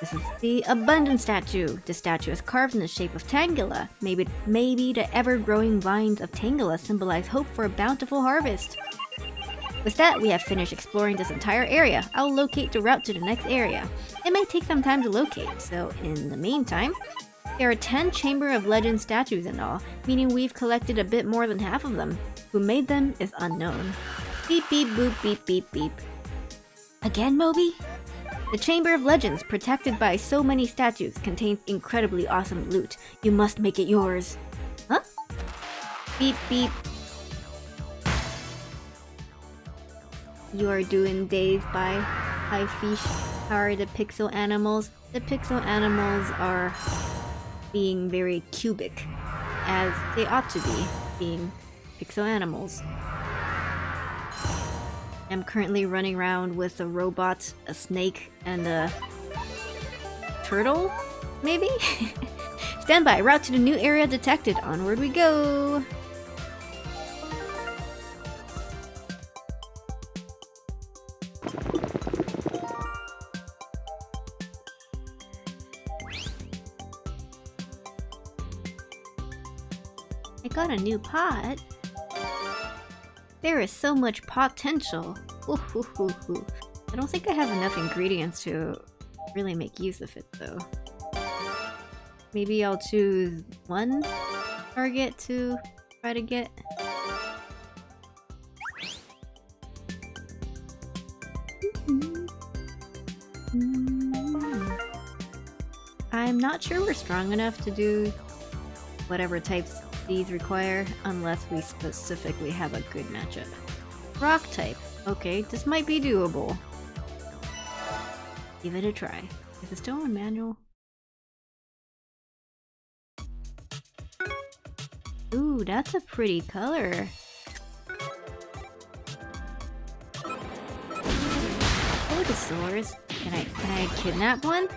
Speaker 1: This is the Abundance statue. This statue is carved in the shape of Tangela. Maybe the ever-growing vines of Tangela symbolize hope for a bountiful harvest. With that, we have finished exploring this entire area. I'll locate the route to the next area. It may take some time to locate, so in the meantime, there are 10 Chamber of Legends statues in all, meaning we've collected a bit more than half of them. Who made them is unknown. Beep beep boop beep beep beep. Again, Moby? The Chamber of Legends, protected by so many statues, contains incredibly awesome loot. You must make it yours. Huh? Beep beep. You are doing days by High Fish. How are the pixel animals? The pixel animals are being very cubic, as they ought to be, being pixel animals. I'm currently running around with a robot, a snake, and a turtle? Maybe? Stand by, route to the new area detected. Onward we go! I got a new pot. There is so much potential. I don't think I have enough ingredients to really make use of it though. Maybe I'll choose one target to try to get. I'm not sure we're strong enough to do whatever types these require, unless we specifically have a good matchup. Rock type. Okay, this might be doable. Give it a try. Is it still on manual? Ooh, that's a pretty color. Dinosaurs. Can I kidnap one?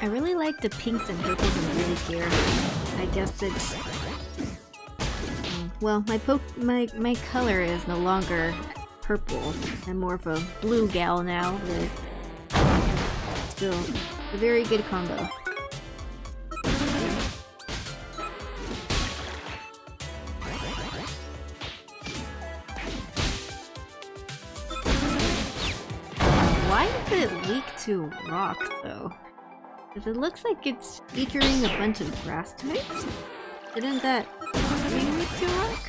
Speaker 1: I really like the pinks and purples and blues here. I guess it's... well, my color is no longer purple. I'm more of a blue gal now, but still a very good combo. Why does it leak to rock though? Because it looks like it's featuring a bunch of grass types. Didn't that bring me to rock?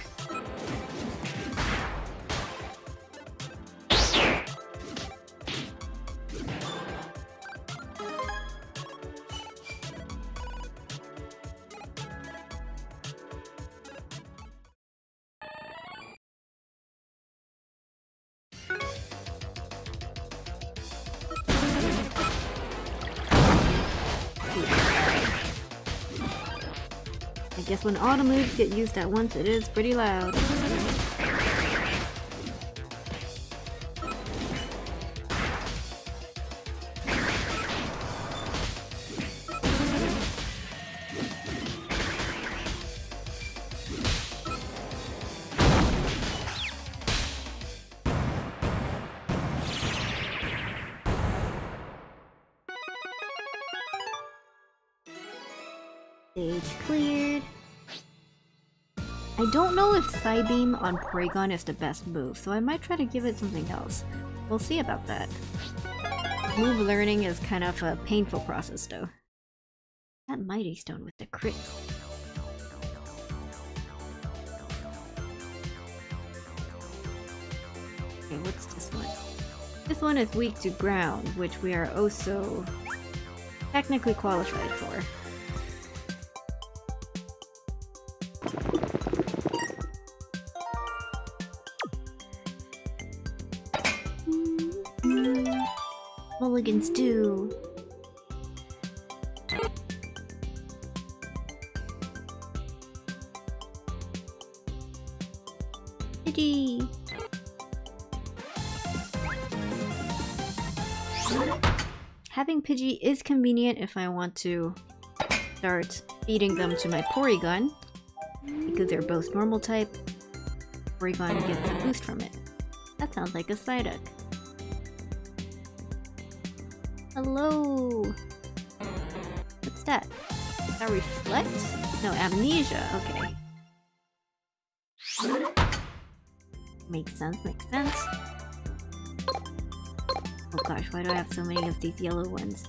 Speaker 1: I guess when all the moves get used at once, it is pretty loud. Stage cleared. I don't know if Psybeam on Porygon is the best move, so I might try to give it something else. We'll see about that. Move learning is kind of a painful process though. That Mighty Stone with the crit. Okay, what's this one? This one is weak to ground, which we are also technically qualified for. Pumpkin stew. Pidgey. Having Pidgey is convenient if I want to start feeding them to my Porygon, because they're both normal type. Porygon gets a boost from it. That sounds like a Psyduck. Hello! What's that? Is that Reflect? No, Amnesia. Okay. Makes sense, makes sense. Oh gosh, why do I have so many of these yellow ones?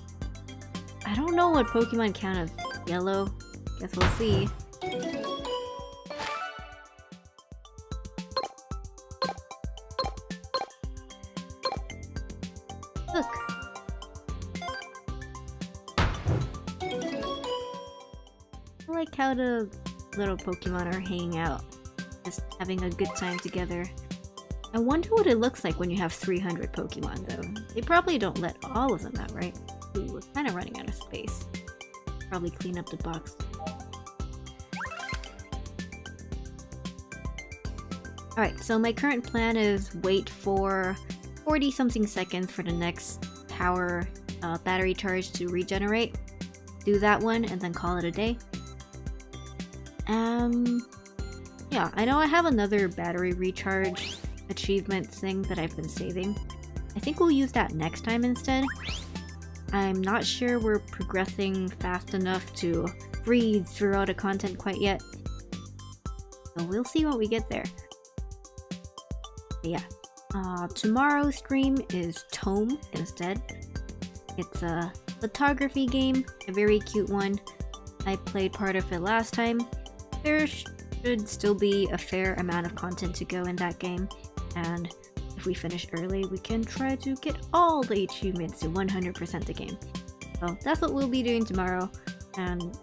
Speaker 1: I don't know what Pokemon count as yellow. Guess we'll see. Look! I like how the little Pokemon are hanging out. Just having a good time together. I wonder what it looks like when you have 300 Pokemon though. They probably don't let all of them out, right? Ooh, we're kind of running out of space. Probably clean up the box. Alright, so my current plan is wait for 40 something seconds for the next power battery charge to regenerate. Do that one and then call it a day. Yeah, I know I have another battery recharge achievement thing that I've been saving. I think we'll use that next time instead. I'm not sure we're progressing fast enough to breathe through all the content quite yet. So we'll see when we get there. But yeah. Tomorrow's stream is Tome instead. It's a photography game, a very cute one. I played part of it last time. There should still be a fair amount of content to go in that game, and if we finish early, we can try to get all the achievements to 100% the game. So that's what we'll be doing tomorrow, and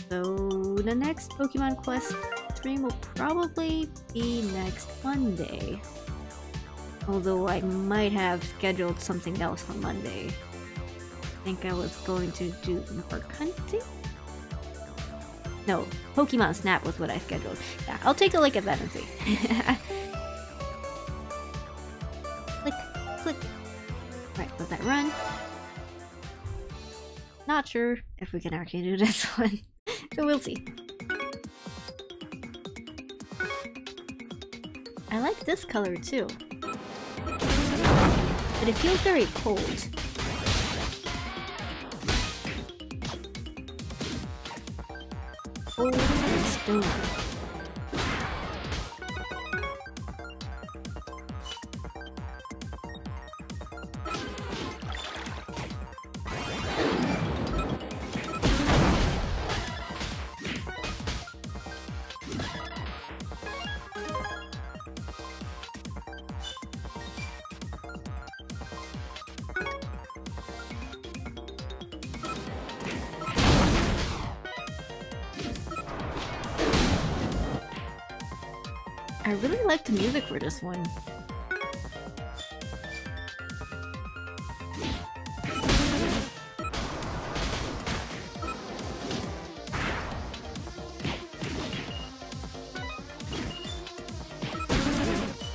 Speaker 1: so the next Pokemon Quest stream will probably be next Monday. Although I might have scheduled something else for Monday. I think I was going to do Mark Hunting? No, Pokemon Snap was what I scheduled. Yeah, I'll take a look at that and see. Click, click. Alright, let that run. Not sure if we can actually do this one, so we'll see. I like this color too, but it feels very cold. Cold and stone. I really like the music for this one.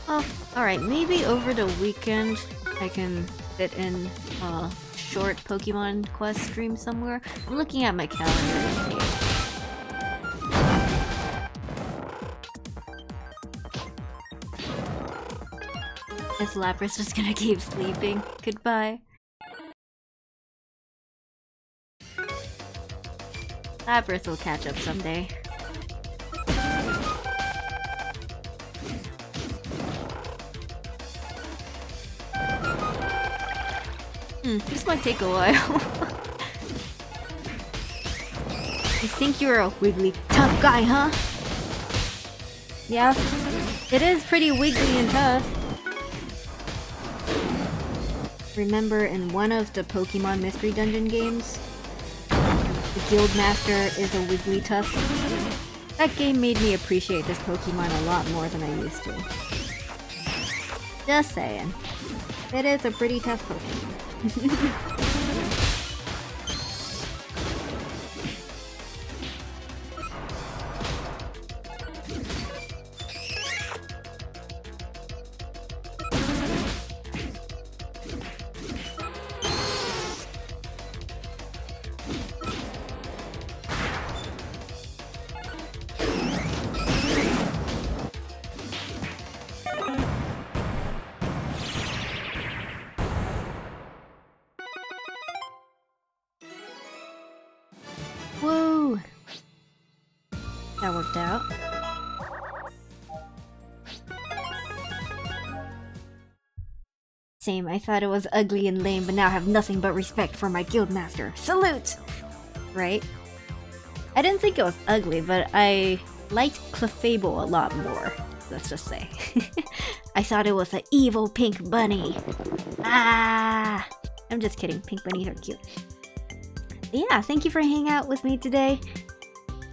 Speaker 1: Oh, alright, maybe over the weekend I can fit in a short Pokemon Quest stream somewhere. I'm looking at my calendar. Is Lapras just gonna keep sleeping? Goodbye. Lapras will catch up someday. This might take a while. You think you're a wiggly tough guy, huh? Yeah, it is pretty wiggly and tough. Remember in one of the Pokemon Mystery Dungeon games, the Guildmaster is a Wigglytuff? That game made me appreciate this Pokemon a lot more than I used to. Just saying. It is a pretty tough Pokemon. Whoa! That worked out. Same, I thought it was ugly and lame, but now I have nothing but respect for my guildmaster. Salute! Right? I didn't think it was ugly, but I liked Clefable a lot more, let's just say. I thought it was an evil pink bunny. Ah! I'm just kidding, pink bunnies are cute. Yeah, thank you for hanging out with me today.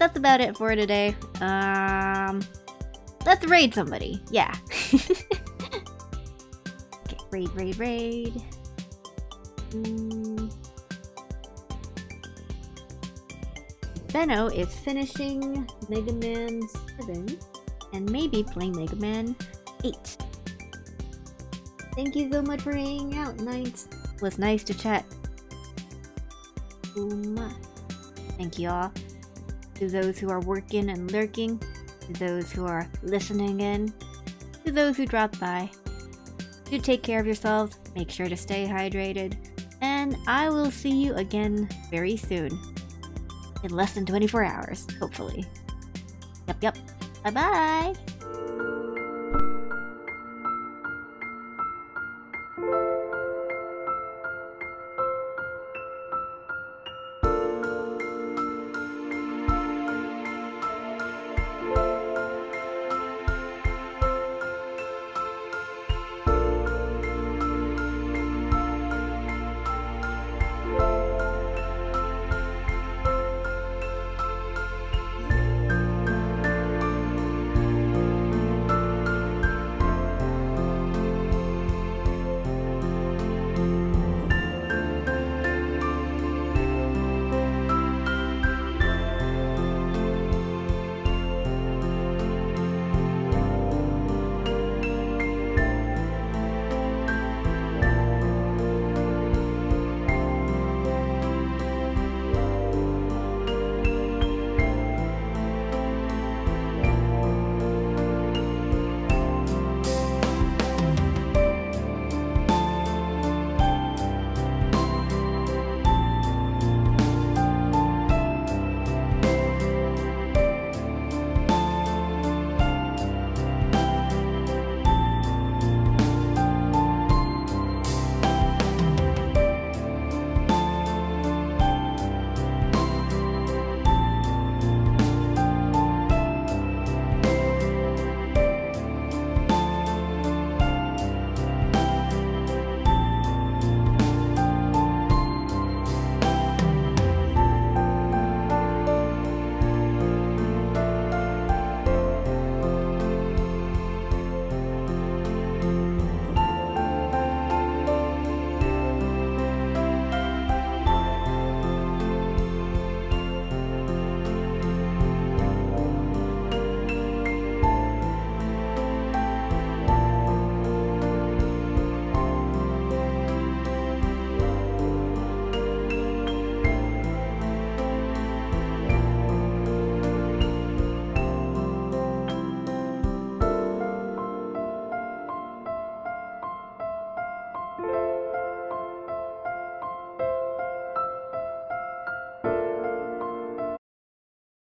Speaker 1: That's about it for today. Let's raid somebody. Yeah. Okay, raid. Benno is finishing Mega Man 7 and maybe playing Mega Man 8. Thank you so much for hanging out, Knights. It was nice to chat. Thank you all. To those who are working and lurking, to those who are listening in, to those who dropped by. Do take care of yourselves, make sure to stay hydrated, and I will see you again very soon. In less than 24 hours, hopefully. Yep. Bye-bye!